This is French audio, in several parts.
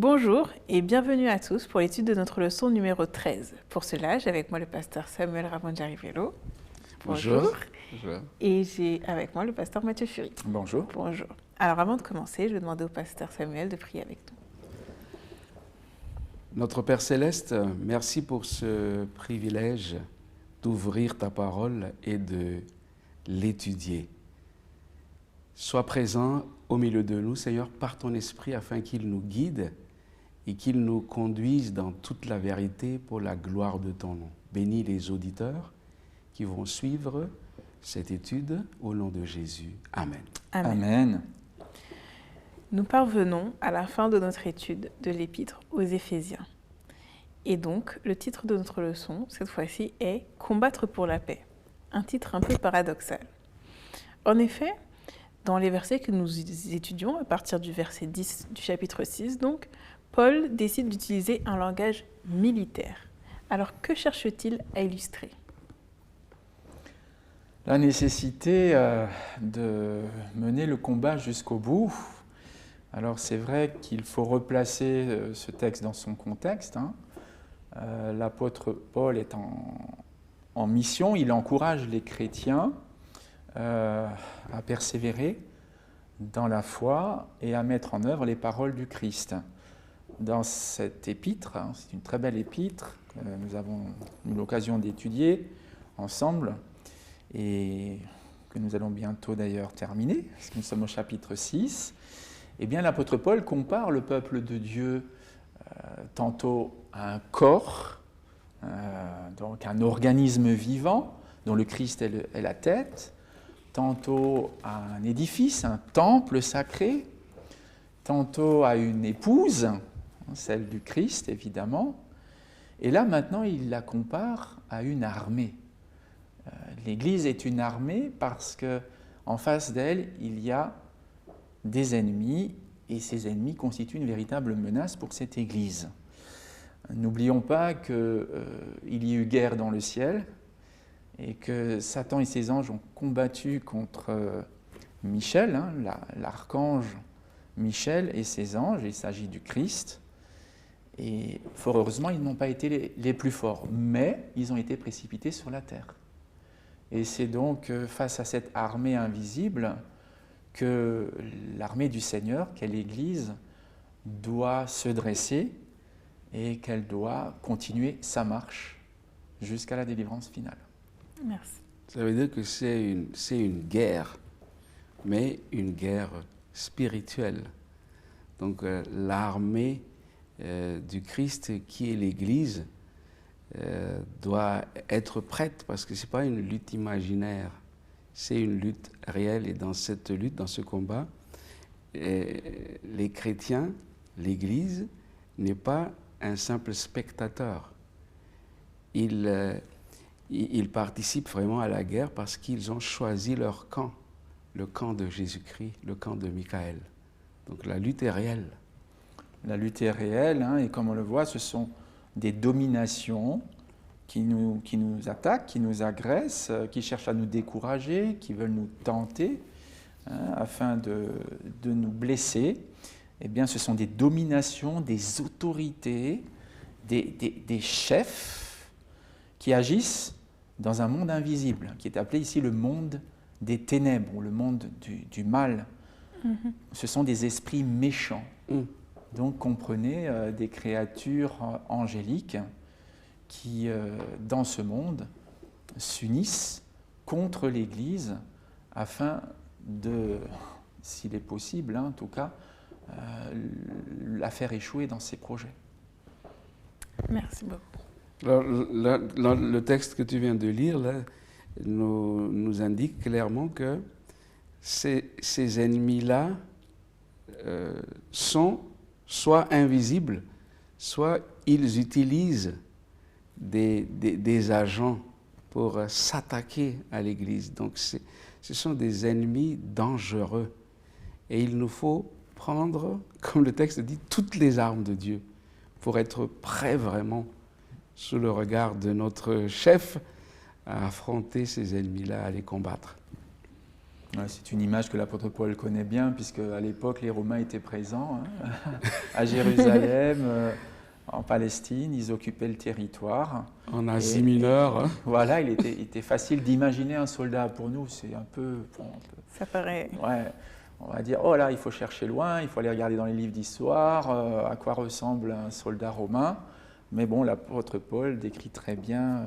Bonjour et bienvenue à tous pour l'étude de notre leçon numéro 13. Pour cela, j'ai avec moi le pasteur Samuel Ramondjarivello. Bonjour. Et j'ai avec moi le pasteur Mathieu Fury. Bonjour. Bonjour. Alors avant de commencer, je vais demander au pasteur Samuel de prier avec nous. Notre Père Céleste, merci pour ce privilège d'ouvrir ta parole et de l'étudier. Sois présent au milieu de nous, Seigneur, par ton esprit, afin qu'il nous guide et qu'il nous conduise dans toute la vérité pour la gloire de ton nom. Bénis les auditeurs qui vont suivre cette étude au nom de Jésus. Amen. Amen. Nous parvenons à la fin de notre étude de l'épître aux Éphésiens. Et donc, le titre de notre leçon, cette fois-ci, est « Combattre pour la paix », un titre un peu paradoxal. En effet, dans les versets que nous étudions, à partir du verset 10 du chapitre 6, donc, Paul décide d'utiliser un langage militaire. Alors, que cherche-t-il à illustrer ? La nécessité de mener le combat jusqu'au bout. Alors c'est vrai qu'il faut replacer ce texte dans son contexte. L'apôtre Paul est en mission, il encourage les chrétiens à persévérer dans la foi et à mettre en œuvre les paroles du Christ. Dans cette épître, c'est une très belle épître que nous avons eu l'occasion d'étudier ensemble et que nous allons bientôt d'ailleurs terminer, parce que nous sommes au chapitre 6, eh bien l'apôtre Paul compare le peuple de Dieu tantôt à un corps, donc un organisme vivant dont le Christ est la tête, tantôt à un édifice, un temple sacré, tantôt à une épouse, celle du Christ évidemment, et là maintenant il la compare à une armée. L'Église est une armée parce qu'en face d'elle, il y a des ennemis, et ces ennemis constituent une véritable menace pour cette Église. N'oublions pas qu'il y a eu guerre dans le ciel, et que Satan et ses anges ont combattu contre Michel, l'archange Michel et ses anges, il s'agit du Christ, et fort heureusement, ils n'ont pas été les plus forts, mais ils ont été précipités sur la terre. Et c'est donc face à cette armée invisible que l'armée du Seigneur, qu'est l'Église, doit se dresser et qu'elle doit continuer sa marche jusqu'à la délivrance finale. Merci. Ça veut dire que c'est une guerre, mais une guerre spirituelle. Donc l'armée du Christ qui est l'Église doit être prête, parce que ce n'est pas une lutte imaginaire, c'est une lutte réelle. Et dans cette lutte, dans ce combat, les chrétiens, l'Église, n'est pas un simple spectateur. Ils participent vraiment à la guerre parce qu'ils ont choisi leur camp, le camp de Jésus-Christ, le camp de Michael. Donc la lutte est réelle. La lutte est réelle, et comme on le voit, ce sont des dominations qui nous attaquent, qui nous agressent, qui cherchent à nous décourager, qui veulent nous tenter afin de nous blesser. Eh bien, ce sont des dominations, des autorités, des chefs qui agissent dans un monde invisible, qui est appelé ici le monde des ténèbres, ou le monde du mal. Mm-hmm. Ce sont des esprits méchants. Donc, comprenez des créatures angéliques qui, dans ce monde, s'unissent contre l'Église afin de, s'il est possible, en tout cas, la faire échouer dans ses projets. Merci beaucoup. Alors, le texte que tu viens de lire là, nous indique clairement que ces ennemis-là sont soit invisibles, soit ils utilisent des agents pour s'attaquer à l'Église. Donc ce sont des ennemis dangereux. Et il nous faut prendre, comme le texte dit, toutes les armes de Dieu pour être prêts vraiment, sous le regard de notre chef, à affronter ces ennemis-là, à les combattre. Ouais, c'est une image que l'apôtre Paul connaît bien, puisque à l'époque, les Romains étaient présents à Jérusalem, en Palestine, ils occupaient le territoire. En Asie mineure. Voilà, il était facile d'imaginer un soldat. Pour nous, c'est un peu... Ça paraît... Ouais, on va dire, oh là, il faut chercher loin, il faut aller regarder dans les livres d'histoire, à quoi ressemble un soldat romain. Mais bon, l'apôtre Paul décrit très bien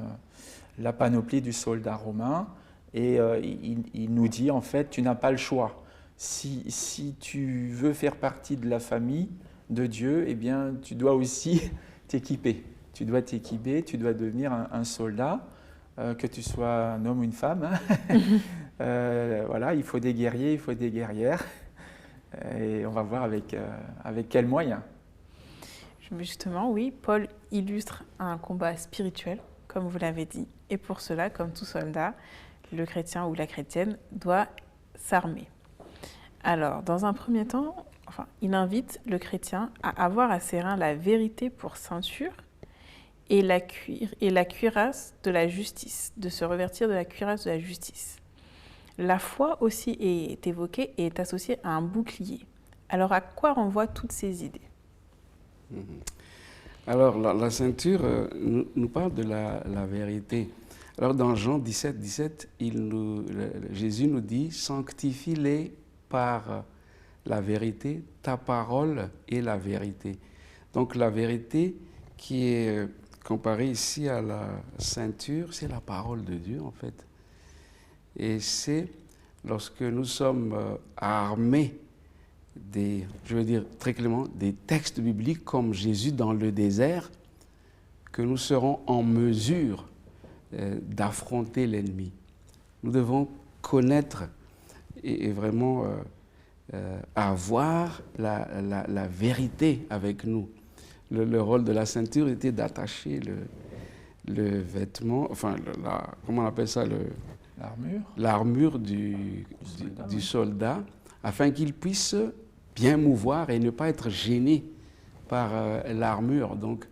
la panoplie du soldat romain. Et il nous dit, en fait, tu n'as pas le choix. Si tu veux faire partie de la famille de Dieu, eh bien, tu dois aussi t'équiper. Tu dois t'équiper, tu dois devenir un soldat, que tu sois un homme ou une femme. Voilà, il faut des guerriers, il faut des guerrières. Et on va voir avec quels moyens. Justement, oui, Paul illustre un combat spirituel, comme vous l'avez dit. Et pour cela, comme tout soldat, le chrétien ou la chrétienne doit s'armer. Alors, dans un premier temps, il invite le chrétien à avoir à ses reins la vérité pour ceinture et la cuirasse de la justice, de se revêtir de la cuirasse de la justice. La foi aussi est évoquée et est associée à un bouclier. Alors, à quoi renvoient toutes ces idées ? Alors, la ceinture nous parle de la vérité. Alors, dans Jean 17, 17, Jésus nous dit « Sanctifie-les par la vérité, ta parole est la vérité. » Donc, la vérité qui est comparée ici à la ceinture, c'est la parole de Dieu, en fait. Et c'est lorsque nous sommes armés je veux dire très clairement, des textes bibliques comme Jésus dans le désert, que nous serons en mesure d'affronter l'ennemi. Nous devons connaître et vraiment avoir la vérité avec nous. Le rôle de la ceinture était d'attacher le vêtement, comment on appelle ça, l'armure du soldat, afin qu'il puisse bien mouvoir et ne pas être gêné par l'armure. Donc,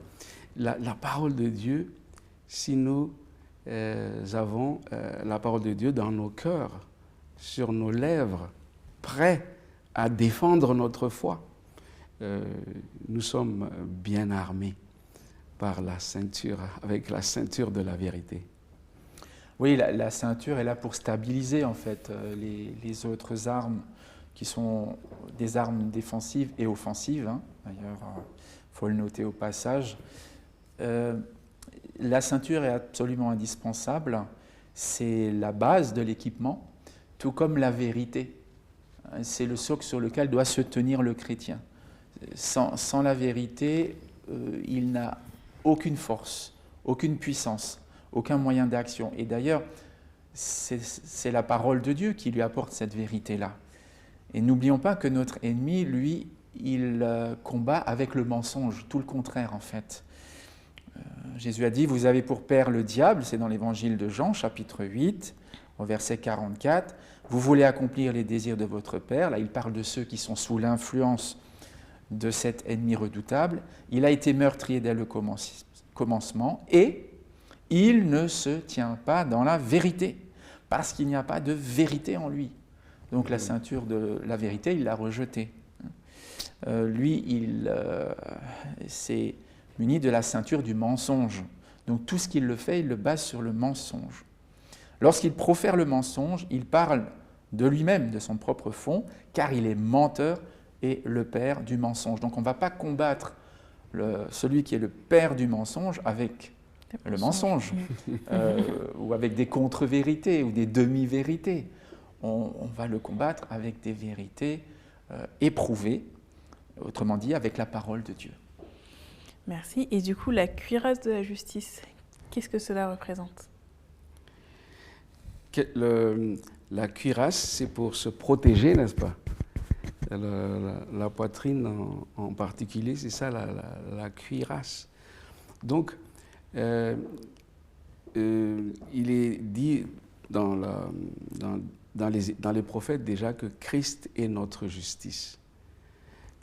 la parole de Dieu, si nous avons la parole de Dieu dans nos cœurs, sur nos lèvres, prêts à défendre notre foi, nous sommes bien armés par la ceinture, avec la ceinture de la vérité. Oui, la ceinture est là pour stabiliser en fait les autres armes qui sont des armes défensives et offensives. D'ailleurs, il faut le noter au passage. La ceinture est absolument indispensable. C'est la base de l'équipement, tout comme la vérité. C'est le socle sur lequel doit se tenir le chrétien. Sans la vérité, il n'a aucune force, aucune puissance, aucun moyen d'action. Et d'ailleurs, c'est la parole de Dieu qui lui apporte cette vérité-là. Et n'oublions pas que notre ennemi, lui, il combat avec le mensonge, tout le contraire en fait. Jésus a dit, vous avez pour père le diable, c'est dans l'évangile de Jean, chapitre 8, au verset 44, vous voulez accomplir les désirs de votre père, là il parle de ceux qui sont sous l'influence de cet ennemi redoutable, il a été meurtrier dès le commencement et il ne se tient pas dans la vérité, parce qu'il n'y a pas de vérité en lui. Donc la ceinture de la vérité, il l'a rejetée. Lui, il s'est muni de la ceinture du mensonge. Donc tout ce qu'il le fait, il le base sur le mensonge. Lorsqu'il profère le mensonge, il parle de lui-même, de son propre fond, car il est menteur et le père du mensonge. Donc on ne va pas combattre celui qui est le père du mensonge avec le mensonge, ou avec des contre-vérités ou des demi-vérités. On va le combattre avec des vérités éprouvées, autrement dit avec la parole de Dieu. Merci. Et du coup, la cuirasse de la justice, qu'est-ce que cela représente ? La cuirasse, c'est pour se protéger, n'est-ce pas ? La poitrine en particulier, c'est ça la cuirasse. Donc, il est dit dans les prophètes déjà que Christ est notre justice.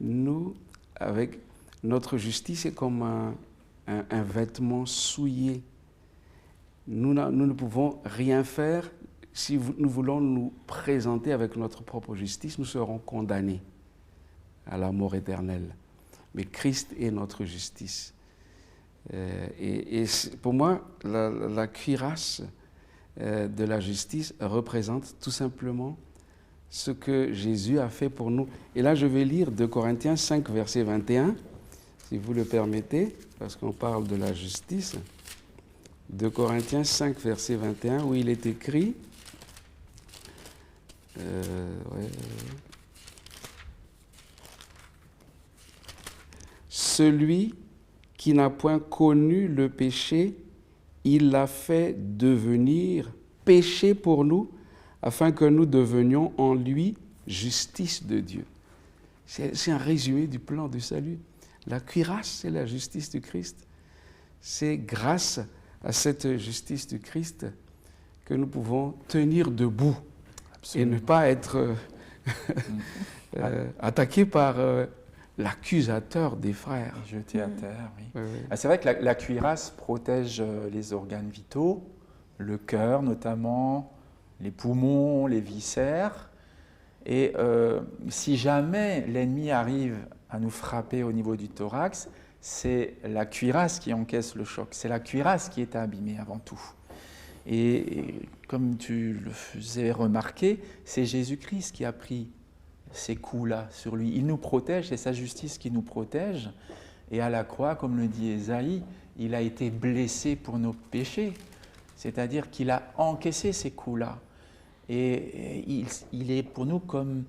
Nous, avec notre justice, c'est comme un vêtement souillé. Nous ne pouvons rien faire si nous voulons nous présenter avec notre propre justice, nous serons condamnés à la mort éternelle. Mais Christ est notre justice. Et pour moi, la cuirasse de la justice représente tout simplement ce que Jésus a fait pour nous. Et là, je vais lire 2 Corinthiens 5, verset 21, si vous le permettez, parce qu'on parle de la justice. 2 Corinthiens 5, verset 21, où il est écrit... Celui qui n'a point connu le péché, il l'a fait devenir péché pour nous, afin que nous devenions en lui justice de Dieu. C'est un résumé du plan du salut. La cuirasse, c'est la justice du Christ. C'est grâce à cette justice du Christ que nous pouvons tenir debout. Absolument. Et ne pas être attaqués par l'accusateur des frères. Jeté à terre, oui. Oui. C'est vrai que la cuirasse protège les organes vitaux, le cœur notamment, les poumons, les viscères. Et si jamais l'ennemi arrive à nous frapper au niveau du thorax, c'est la cuirasse qui encaisse le choc. C'est la cuirasse qui est abîmée avant tout. Et comme tu le faisais remarquer, c'est Jésus-Christ qui a pris ces coups-là sur lui. Il nous protège, c'est sa justice qui nous protège. Et à la croix, comme le dit Ésaïe, il a été blessé pour nos péchés. C'est-à-dire qu'il a encaissé ces coups-là. Et il est pour nous comme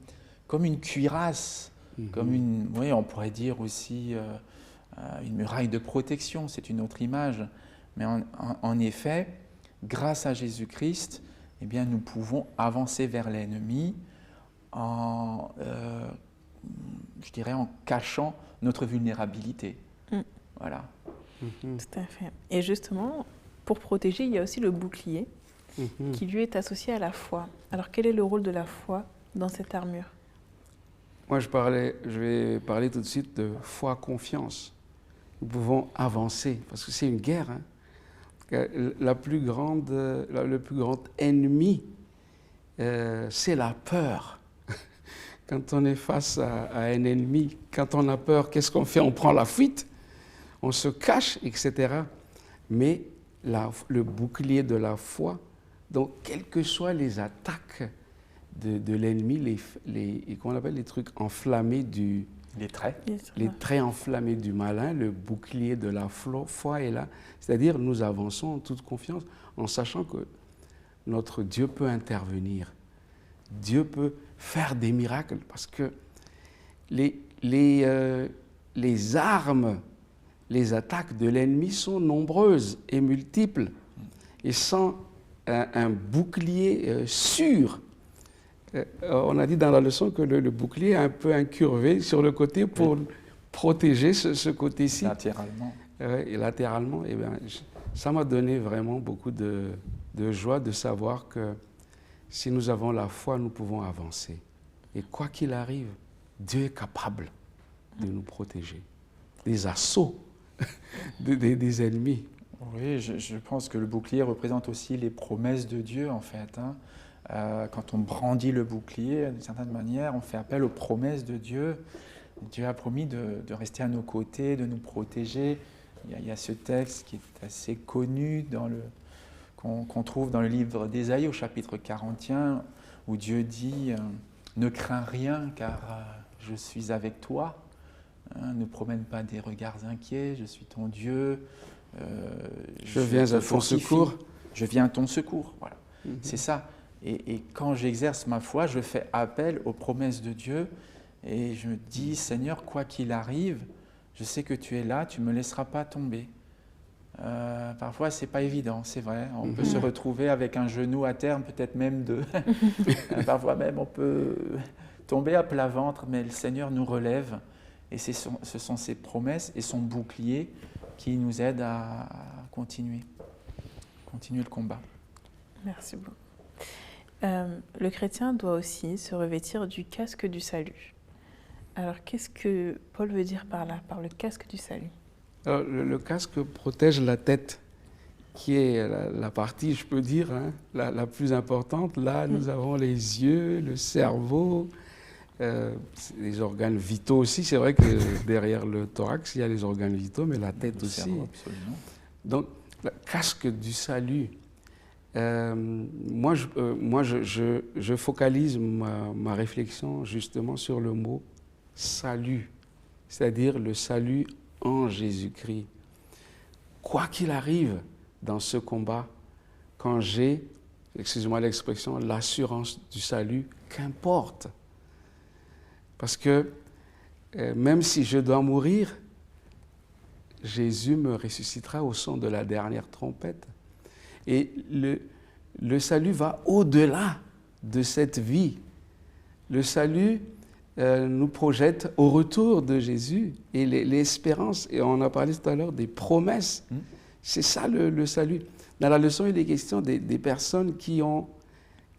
une cuirasse, comme une, oui, on pourrait dire aussi une muraille de protection, c'est une autre image. Mais en effet, grâce à Jésus-Christ, eh bien, nous pouvons avancer vers l'ennemi je dirais en cachant notre vulnérabilité. Voilà. Tout à fait. Et justement, pour protéger, il y a aussi le bouclier qui lui est associé à la foi. Alors quel est le rôle de la foi dans cette armure? Moi, je vais parler tout de suite de foi-confiance. Nous pouvons avancer, parce que c'est une guerre. Le plus grand ennemi, c'est la peur. Quand on est face à un ennemi, quand on a peur, qu'est-ce qu'on fait? On prend la fuite, on se cache, etc. Mais le bouclier de la foi, donc quelles que soient les attaques de l'ennemi, qu'on appelle les trucs enflammés les traits enflammés du malin, le bouclier de la foi est là. C'est-à-dire, nous avançons en toute confiance, en sachant que notre Dieu peut intervenir. Dieu peut faire des miracles, parce que les armes, les attaques de l'ennemi sont nombreuses et multiples. Et sans un bouclier sûr, on a dit dans la leçon que le bouclier est un peu incurvé sur le côté pour protéger ce côté-ci. Latéralement. Et latéralement, eh bien, ça m'a donné vraiment beaucoup de joie de savoir que si nous avons la foi, nous pouvons avancer. Et quoi qu'il arrive, Dieu est capable de nous protéger des assauts des ennemis. Oui, je pense que le bouclier représente aussi les promesses de Dieu, en fait. Quand on brandit le bouclier, d'une certaine manière, on fait appel aux promesses de Dieu. Dieu a promis de rester à nos côtés, de nous protéger. Il y a ce texte qui est assez connu qu'on trouve dans le livre d'Ésaïe au chapitre 41, où Dieu dit « Ne crains rien, car je suis avec toi. Ne promène pas des regards inquiets, je suis ton Dieu. Je viens à ton secours. » Je viens à ton secours, voilà. C'est ça. Et quand j'exerce ma foi, je fais appel aux promesses de Dieu et je me dis « Seigneur, quoi qu'il arrive, je sais que tu es là, tu ne me laisseras pas tomber. » Parfois, ce n'est pas évident, c'est vrai. On peut se retrouver avec un genou à terre, peut-être même deux. Parfois même, on peut tomber à plat ventre, mais le Seigneur nous relève. Et ce sont ses promesses et son bouclier qui nous aident à continuer le combat. Merci beaucoup. Le chrétien doit aussi se revêtir du casque du salut. Alors, qu'est-ce que Paul veut dire par là, par le casque du salut? Alors, le casque protège la tête. qui est la partie, je peux dire, hein, la plus importante. Là, nous avons les yeux, le cerveau, les organes vitaux aussi. C'est vrai que derrière le thorax, il y a les organes vitaux, mais la tête Le aussi. cerveau, absolument. Donc, le casque du salut. Moi, je focalise ma réflexion justement sur le mot salut, c'est-à-dire le salut en Jésus-Christ. Quoi qu'il arrive dans ce combat, quand j'ai, excusez-moi l'expression, l'assurance du salut, qu'importe. Parce que même si je dois mourir, Jésus me ressuscitera au son de la dernière trompette. Et le salut va au-delà de cette vie. Le salut nous projette au retour de Jésus et l'espérance. Et on a parlé tout à l'heure des promesses. C'est ça le salut. Dans la leçon, il est question des personnes qui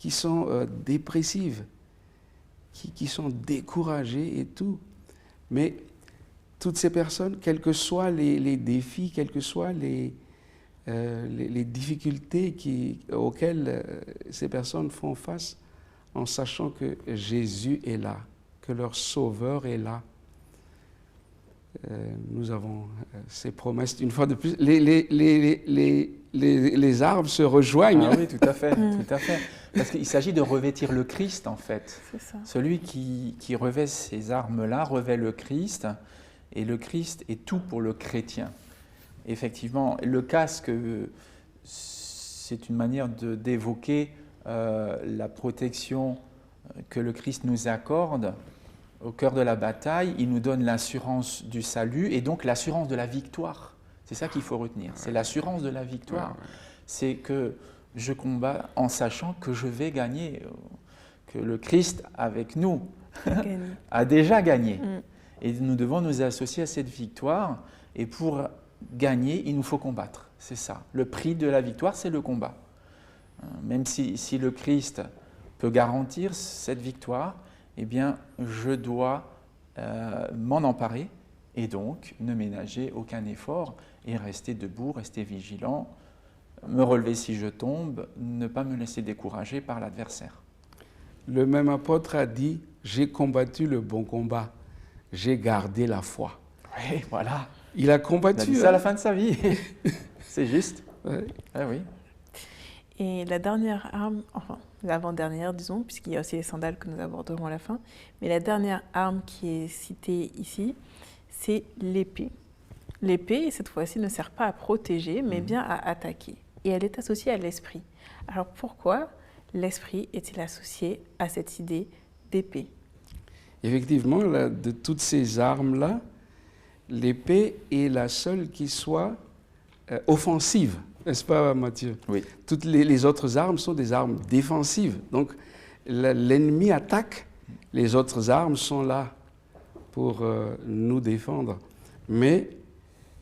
sont dépressives, qui sont découragées et tout. Mais toutes ces personnes, quels que soient les défis, quels que soient les difficultés auxquelles ces personnes font face, en sachant que Jésus est là, que leur Sauveur est là. Nous avons ces promesses. Une fois de plus, les arbres se rejoignent. Ah oui, tout à fait, tout à fait. Parce qu'il s'agit de revêtir le Christ, en fait. C'est ça. Celui qui revêt ces armes-là revêt le Christ, et le Christ est tout pour le chrétien. Effectivement, le casque, c'est une manière d'évoquer la protection que le Christ nous accorde au cœur de la bataille. Il nous donne l'assurance du salut et donc l'assurance de la victoire. C'est ça qu'il faut retenir, c'est l'assurance de la victoire. C'est que je combats en sachant que je vais gagner, que le Christ avec nous a déjà gagné. Et nous devons nous associer à cette victoire, et pour gagner, il nous faut combattre. C'est ça. Le prix de la victoire, c'est le combat. Même si le Christ peut garantir cette victoire, eh bien, je dois m'en emparer et donc ne ménager aucun effort et rester debout, rester vigilant, me relever si je tombe, ne pas me laisser décourager par l'adversaire. Le même apôtre a dit « J'ai combattu le bon combat, j'ai gardé la foi ». Oui, voilà. Il a combattu. Il a dit ça à la fin de sa vie. C'est juste. Ouais. Ah oui. Et la dernière arme, enfin l'avant-dernière disons, puisqu'il y a aussi les sandales que nous aborderons à la fin, mais la dernière arme qui est citée ici, c'est l'épée. L'épée, cette fois-ci, ne sert pas à protéger, mais bien à attaquer. Et elle est associée à l'esprit. Alors pourquoi l'esprit est-il associé à cette idée d'épée? Effectivement, de toutes ces armes-là, l'épée est la seule qui soit offensive, n'est-ce pas Mathieu? Oui. Toutes les autres armes sont des armes défensives. Donc l'ennemi attaque, les autres armes sont là pour nous défendre. Mais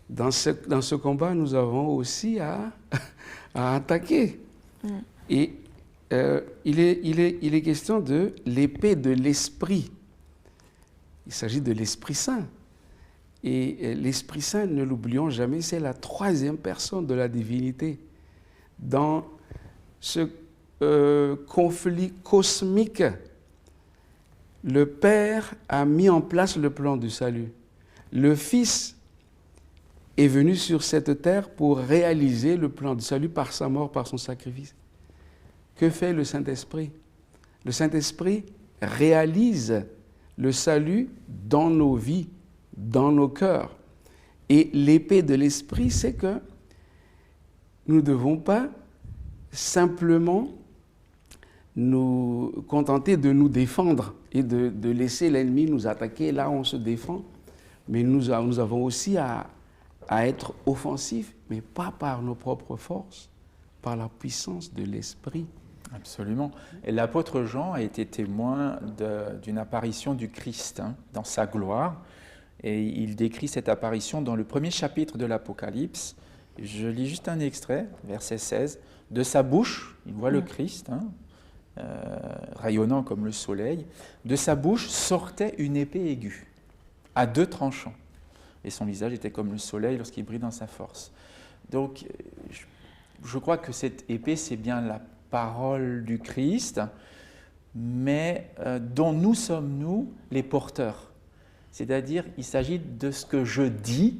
dans ce combat, nous avons aussi à attaquer. Et il est question de l'épée de l'Esprit. Il s'agit de l'Esprit Saint. Et l'Esprit Saint, ne l'oublions jamais, c'est la troisième personne de la divinité. Dans ce conflit cosmique, le Père a mis en place le plan du salut. Le Fils est venu sur cette terre pour réaliser le plan du salut par sa mort, par son sacrifice. Que fait le Saint-Esprit? Le Saint-Esprit réalise le salut dans nos vies, dans nos cœurs. Et l'épée de l'Esprit, c'est que nous ne devons pas simplement nous contenter de nous défendre et de laisser l'ennemi nous attaquer. Là, on se défend. Mais nous avons aussi à être offensifs, mais pas par nos propres forces, par la puissance de l'Esprit. Absolument. Et l'apôtre Jean a été témoin d'une apparition du Christ dans sa gloire. Et il décrit cette apparition dans le premier chapitre de l'Apocalypse. Je lis juste un extrait, verset 16. De sa bouche, il voit le Christ, rayonnant comme le soleil. De sa bouche sortait une épée aiguë, à 2 tranchants. Et son visage était comme le soleil lorsqu'il brille dans sa force. Donc, je crois que cette épée, c'est bien la parole du Christ, mais dont nous sommes, nous, les porteurs. C'est-à-dire, il s'agit de ce que je dis,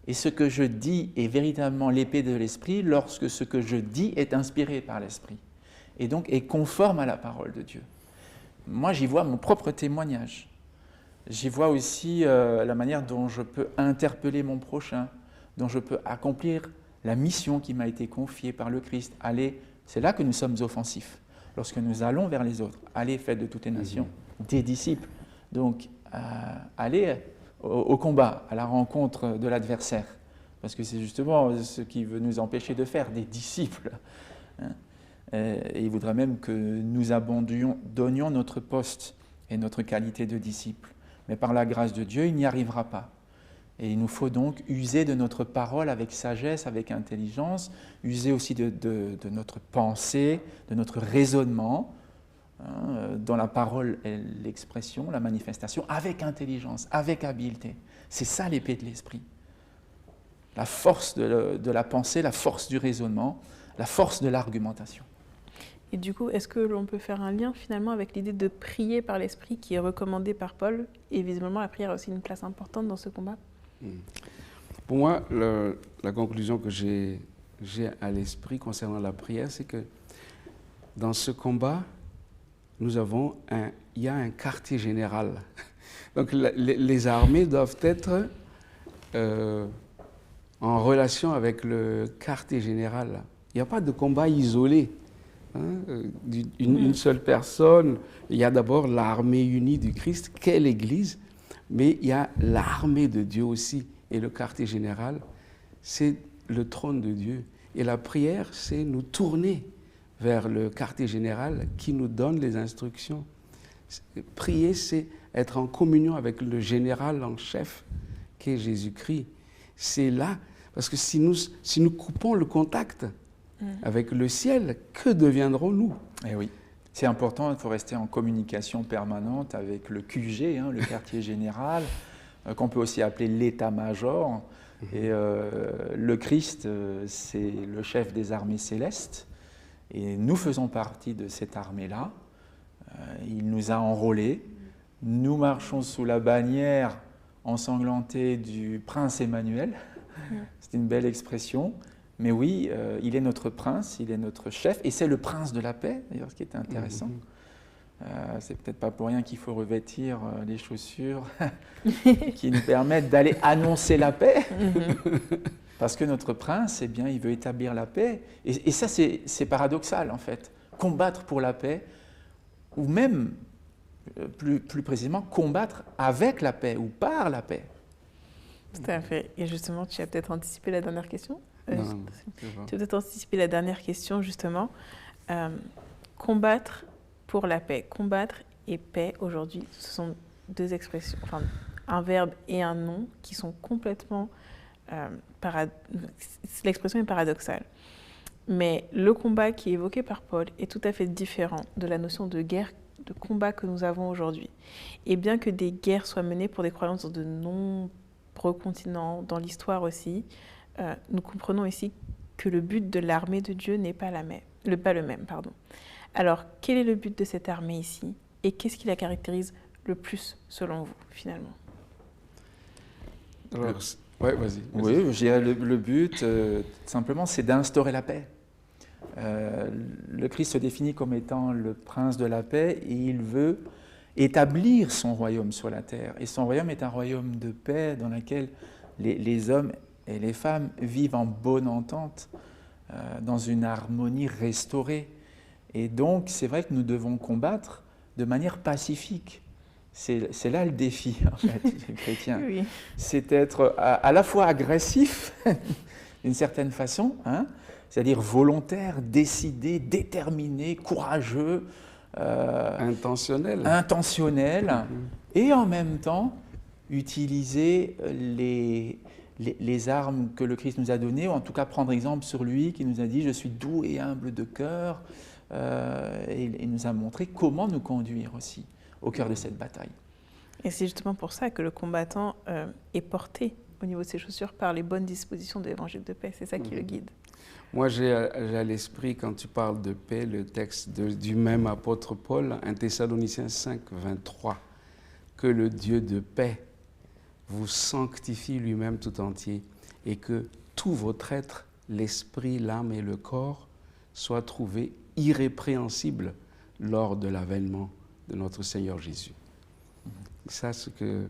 et ce que je dis est véritablement l'épée de l'Esprit lorsque ce que je dis est inspiré par l'Esprit, et donc est conforme à la parole de Dieu. Moi, j'y vois mon propre témoignage. J'y vois aussi la manière dont je peux interpeller mon prochain, dont je peux accomplir la mission qui m'a été confiée par le Christ. Allez, c'est là que nous sommes offensifs, lorsque nous allons vers les autres. Allez, faites de toutes les nations des disciples. Donc, allez au combat, à la rencontre de l'adversaire, parce que c'est justement ce qui veut nous empêcher de faire des disciples. Et il voudra même que nous donnions notre poste et notre qualité de disciples. Mais par la grâce de Dieu, il n'y arrivera pas. Et il nous faut donc user de notre parole avec sagesse, avec intelligence, user aussi de notre pensée, de notre raisonnement, dont la parole est l'expression, la manifestation, avec intelligence, avec habileté. C'est ça l'épée de l'esprit. La force de la pensée, la force du raisonnement, la force de l'argumentation. Et du coup, est-ce que l'on peut faire un lien finalement avec l'idée de prier par l'esprit qui est recommandée par Paul? Et visiblement, la prière a aussi une place importante dans ce combat. Pour moi, la conclusion que j'ai à l'esprit concernant la prière, c'est que dans ce combat, il y a un quartier général. Donc les armées doivent être en relation avec le quartier général. Il n'y a pas de combat isolé. Une seule personne. Il y a d'abord l'armée unie du Christ, qu'est l'Église, mais il y a l'armée de Dieu aussi. Et le quartier général, c'est le trône de Dieu. Et la prière, c'est nous tourner vers le quartier général qui nous donne les instructions. Prier, c'est être en communion avec le général en chef, qui est Jésus-Christ. C'est là, parce que si nous coupons le contact avec le ciel, que deviendrons-nous? Eh oui, c'est important, il faut rester en communication permanente avec le QG, le quartier général, qu'on peut aussi appeler l'état-major. Et le Christ, c'est le chef des armées célestes, et nous faisons partie de cette armée-là. Il nous a enrôlés, nous marchons sous la bannière ensanglantée du prince Emmanuel, c'est une belle expression. Mais oui, il est notre prince, il est notre chef, et c'est le prince de la paix, d'ailleurs, ce qui est intéressant. C'est peut-être pas pour rien qu'il faut revêtir les chaussures qui nous permettent d'aller annoncer la paix, parce que notre prince, eh bien, il veut établir la paix. Et ça, c'est paradoxal, en fait. Combattre pour la paix, ou même, plus précisément, combattre avec la paix, ou par la paix. Tout à fait. Et justement, tu as peut-être anticipé la dernière question? Tu as peut-être anticipé la dernière question, justement. Combattre pour la paix. Combattre et paix, aujourd'hui, ce sont deux expressions, enfin, un verbe et un nom qui sont complètement... L'expression est paradoxale. Mais le combat qui est évoqué par Paul est tout à fait différent de la notion de guerre, de combat que nous avons aujourd'hui. Et bien que des guerres soient menées pour des croyances dans de nombreux continents, dans l'histoire aussi, nous comprenons ici que le but de l'armée de Dieu n'est pas le même. Alors, quel est le but de cette armée ici? Et qu'est-ce qui la caractérise le plus, selon vous, finalement? Alors, ouais, vas-y. Oui, je dirais le but, simplement, c'est d'instaurer la paix. Le Christ se définit comme étant le prince de la paix et il veut établir son royaume sur la terre. Et son royaume est un royaume de paix dans lequel les hommes et les femmes vivent en bonne entente, dans une harmonie restaurée. Et donc, c'est vrai que nous devons combattre de manière pacifique. C'est là le défi, en fait, des chrétiens. Oui. C'est être à la fois agressif, d'une certaine façon, c'est-à-dire volontaire, décidé, déterminé, courageux, intentionnel, et en même temps utiliser les armes que le Christ nous a données, ou en tout cas prendre exemple sur lui, qui nous a dit « Je suis doux et humble de cœur », et il nous a montré comment nous conduire aussi au cœur de cette bataille. Et c'est justement pour ça que le combattant est porté au niveau de ses chaussures par les bonnes dispositions de l'évangile de paix. C'est ça qui le guide. Moi, j'ai à l'esprit, quand tu parles de paix, le texte du même apôtre Paul, 1 Thessaloniciens 5, 23, que le Dieu de paix vous sanctifie lui-même tout entier et que tout votre être, l'esprit, l'âme et le corps, soient trouvés irrépréhensibles lors de l'avènement de notre Seigneur Jésus. C'est ce que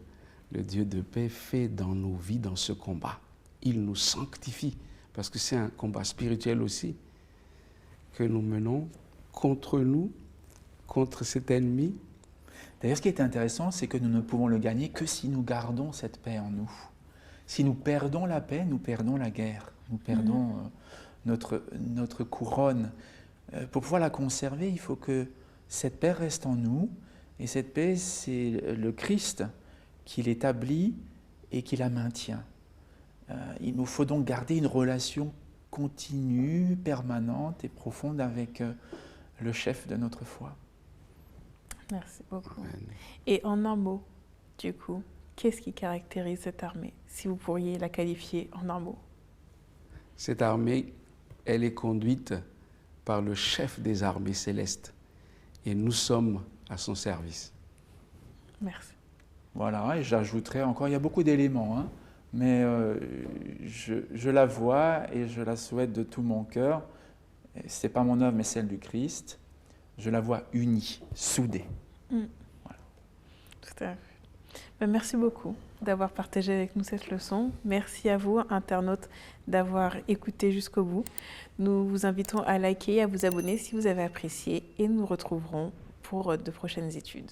le Dieu de paix fait dans nos vies, dans ce combat. Il nous sanctifie, parce que c'est un combat spirituel aussi que nous menons contre nous, contre cet ennemi. D'ailleurs, ce qui est intéressant, c'est que nous ne pouvons le gagner que si nous gardons cette paix en nous. Si nous perdons la paix, nous perdons la guerre, nous perdons notre couronne. Pour pouvoir la conserver, il faut que cette paix reste en nous, et cette paix, c'est le Christ qui l'établit et qui la maintient. Il nous faut donc garder une relation continue, permanente et profonde avec le chef de notre foi. Merci beaucoup. Et en un mot, du coup, qu'est-ce qui caractérise cette armée, si vous pourriez la qualifier en un mot? Cette armée, elle est conduite par le chef des armées célestes et nous sommes à son service. Merci. Voilà, et j'ajouterais encore, il y a beaucoup d'éléments, hein, mais je la vois et je la souhaite de tout mon cœur. Ce n'est pas mon œuvre, mais celle du Christ. Je la vois unie, soudée. Voilà. Tout à fait. Ben, merci beaucoup d'avoir partagé avec nous cette leçon. Merci à vous, internautes, d'avoir écouté jusqu'au bout. Nous vous invitons à liker et à vous abonner si vous avez apprécié et nous nous retrouverons pour de prochaines études.